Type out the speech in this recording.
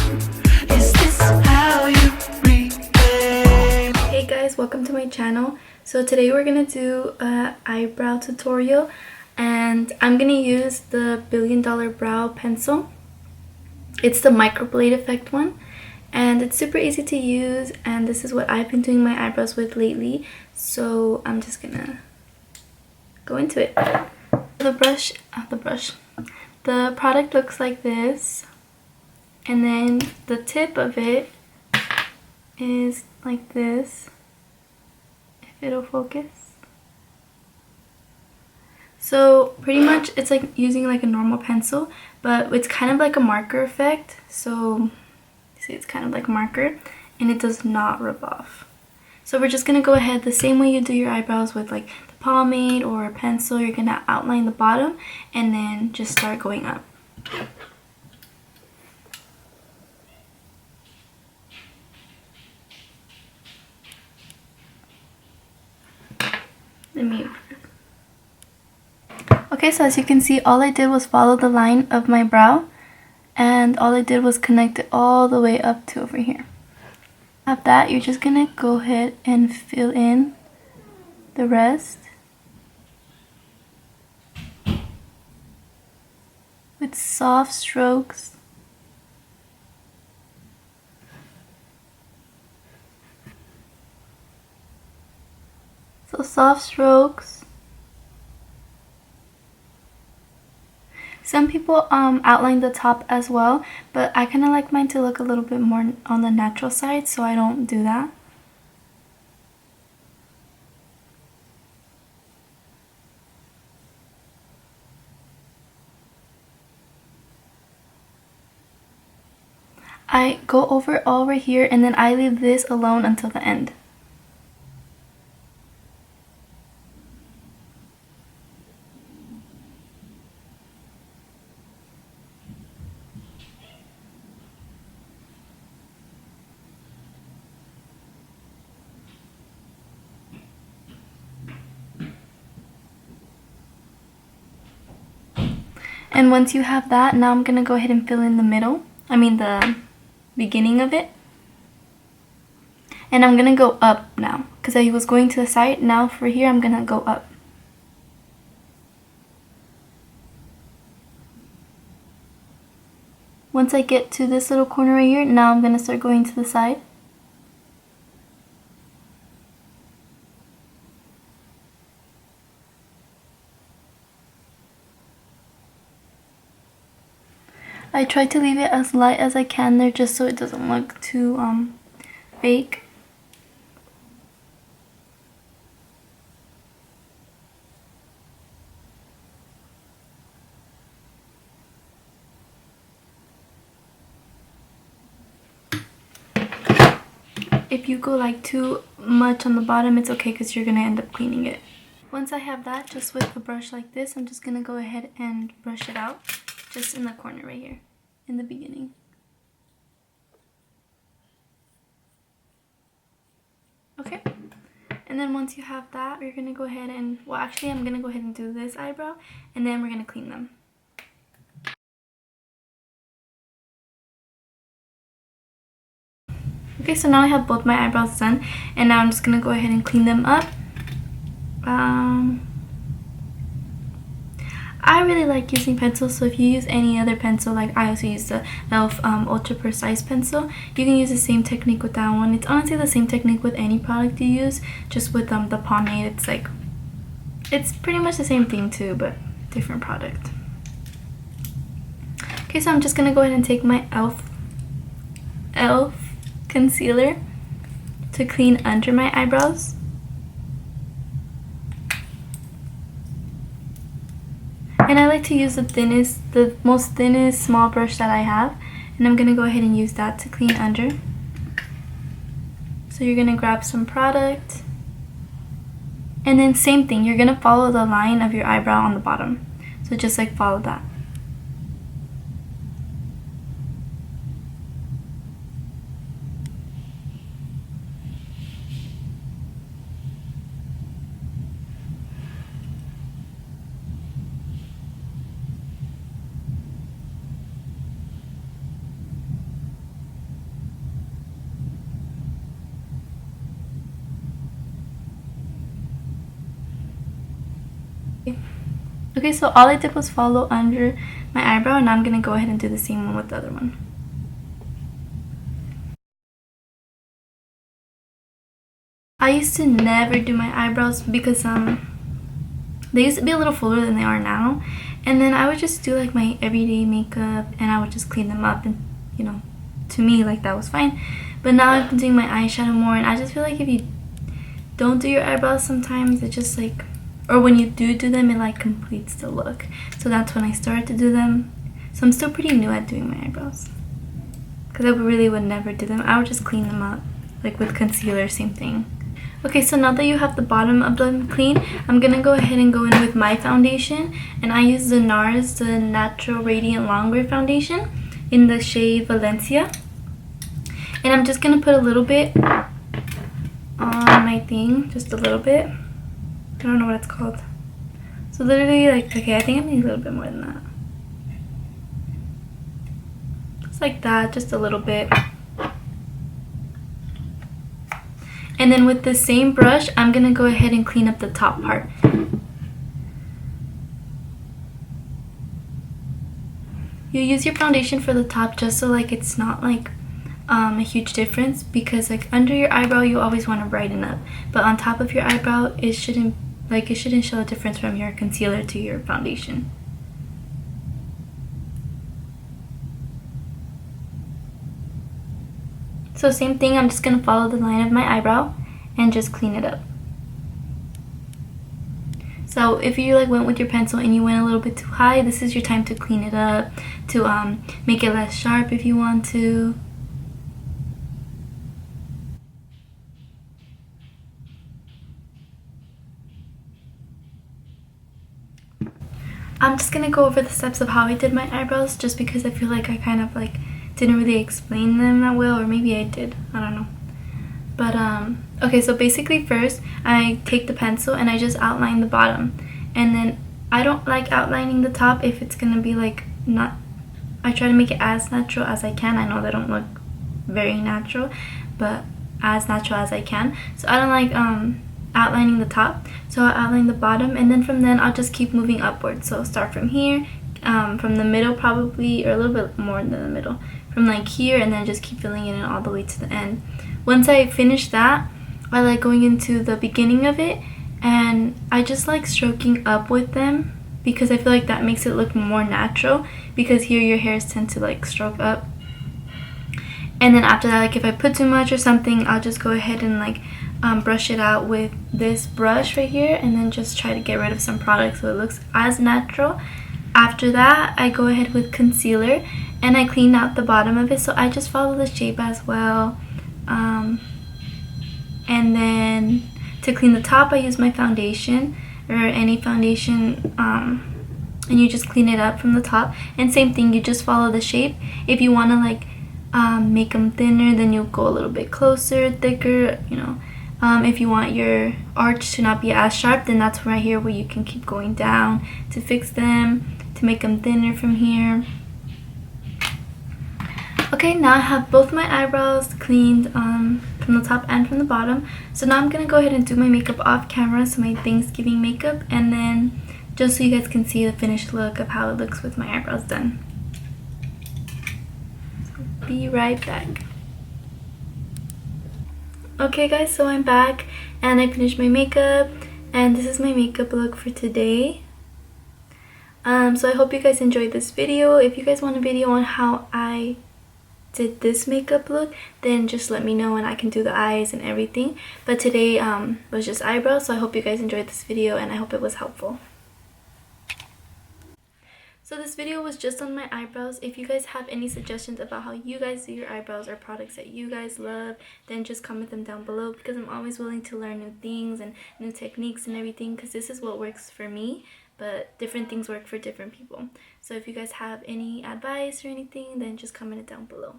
Is this how you repay? Hey guys, welcome to my channel. So today we're gonna do a eyebrow tutorial, and I'm gonna use the $1 Billion Brow Pencil. It's the microblade effect one, and it's super easy to use, and this is what I've been doing my eyebrows with lately. So I'm just gonna go into it. The product looks like this, and then the tip of it is like this, if it'll focus. So pretty much it's like using like a normal pencil, but it's kind of like a marker effect. So see, it's kind of like a marker, and it does not rub off. So we're just gonna go ahead the same way you do your eyebrows with like the pomade or a pencil. You're gonna outline the bottom and then just start going up. Okay, so as you can see, all I did was follow the line of my brow, and all I did was connect it all the way up to over here. After that, you're just gonna go ahead and fill in the rest with soft strokes. So soft strokes. Some people outline the top as well, but I kind of like mine to look a little bit more on the natural side, so I don't do that. I go over here, and then I leave this alone until the end. And once you have that, now I'm gonna go ahead and fill in the middle, the beginning of it. And I'm gonna go up now, because I was going to the side. Now for here, I'm gonna go up. Once I get to this little corner right here, now I'm gonna start going to the side. I try to leave it as light as I can there, just so it doesn't look too fake. If you go like too much on the bottom, it's okay, because you're gonna end up cleaning it. Once I have that, just with a brush like this, I'm just gonna go ahead and brush it out, just in the corner right here, in the beginning. Okay, and then once you have that, you're gonna go ahead and, well, actually I'm gonna go ahead and do this eyebrow, and then we're gonna clean them. Okay, so now I have both my eyebrows done, and now I'm just gonna go ahead and clean them up. I really like using pencils, so if you use any other pencil, like I also use the e.l.f. Ultra Precise pencil, you can use the same technique with that one. It's honestly the same technique with any product you use, just with the pomade, it's pretty much the same thing too, but different product. Okay, so I'm just gonna go ahead and take my e.l.f. concealer to clean under my eyebrows. And I like to use the most thinnest small brush that I have, and I'm gonna go ahead and use that to clean under. So you're gonna grab some product, and then same thing, you're gonna follow the line of your eyebrow on the bottom. So just like follow that. Okay, so all I did was follow under my eyebrow, and I'm gonna go ahead and do the same one with the other one. I used to never do my eyebrows because they used to be a little fuller than they are now, and then I would just do like my everyday makeup and I would just clean them up, and you know, to me like that was fine. But now I've been doing my eyeshadow more, and I just feel like if you don't do your eyebrows sometimes, it just like, or when you do them, it like completes the look. So that's when I started to do them. So I'm still pretty new at doing my eyebrows because I really would never do them. I would just clean them up like with concealer, same thing. Okay, so now that you have the bottom of them clean, I'm gonna go ahead and go in with my foundation, and I use the NARS, the Natural Radiant Longwear Foundation in the shade Valencia. And I'm just gonna put a little bit on my thing, just a little bit. I don't know what it's called. So literally, like, okay, I think I need a little bit more than that. Just like that, just a little bit. And then with the same brush, I'm gonna go ahead and clean up the top part. You use your foundation for the top just so like it's not like a huge difference, because like under your eyebrow you always want to brighten up, but on top of your eyebrow it shouldn't show a difference from your concealer to your foundation. So same thing, I'm just gonna follow the line of my eyebrow and just clean it up. So if you like went with your pencil and you went a little bit too high, this is your time to clean it up, to make it less sharp if you want to. I'm just gonna go over the steps of how I did my eyebrows, just because I feel like I kind of like didn't really explain them that well, or maybe I did, I don't know. But okay, so basically first I take the pencil and I just outline the bottom, and then I don't like outlining the top if it's gonna be like not, I try to make it as natural as I can. I know they don't look very natural, but as natural as I can. So I don't like outlining the top, so I'll outline the bottom, and then from then I'll just keep moving upwards. So start from here, from the middle probably, or a little bit more than the middle, from like here, and then just keep filling it in all the way to the end. Once I finish that, I like going into the beginning of it, and I just like stroking up with them because I feel like that makes it look more natural, because here your hairs tend to like stroke up. And then after that, like if I put too much or something, I'll just go ahead and like brush it out with this brush right here, and then just try to get rid of some product so it looks as natural. After that, I go ahead with concealer and I clean out the bottom of it, so I just follow the shape as well. And then to clean the top, I use my foundation or any foundation, and you just clean it up from the top. And same thing, you just follow the shape. If you want to like make them thinner, then you'll go a little bit closer, thicker, you know. If you want your arch to not be as sharp, then that's right here where you can keep going down to fix them, to make them thinner from here. Okay, now I have both my eyebrows cleaned from the top and from the bottom. So now I'm going to go ahead and do my makeup off camera, so my Thanksgiving makeup, and then just so you guys can see the finished look of how it looks with my eyebrows done. So be right back. Okay guys, so I'm back and I finished my makeup, and this is my makeup look for today. So I hope you guys enjoyed this video. If you guys want a video on how I did this makeup look, then just let me know and I can do the eyes and everything. But today was just eyebrows, so I hope you guys enjoyed this video and I hope it was helpful. So this video was just on my eyebrows. If you guys have any suggestions about how you guys do your eyebrows or products that you guys love, then just comment them down below, because I'm always willing to learn new things and new techniques and everything, because this is what works for me, but different things work for different people. So if you guys have any advice or anything, then just comment it down below.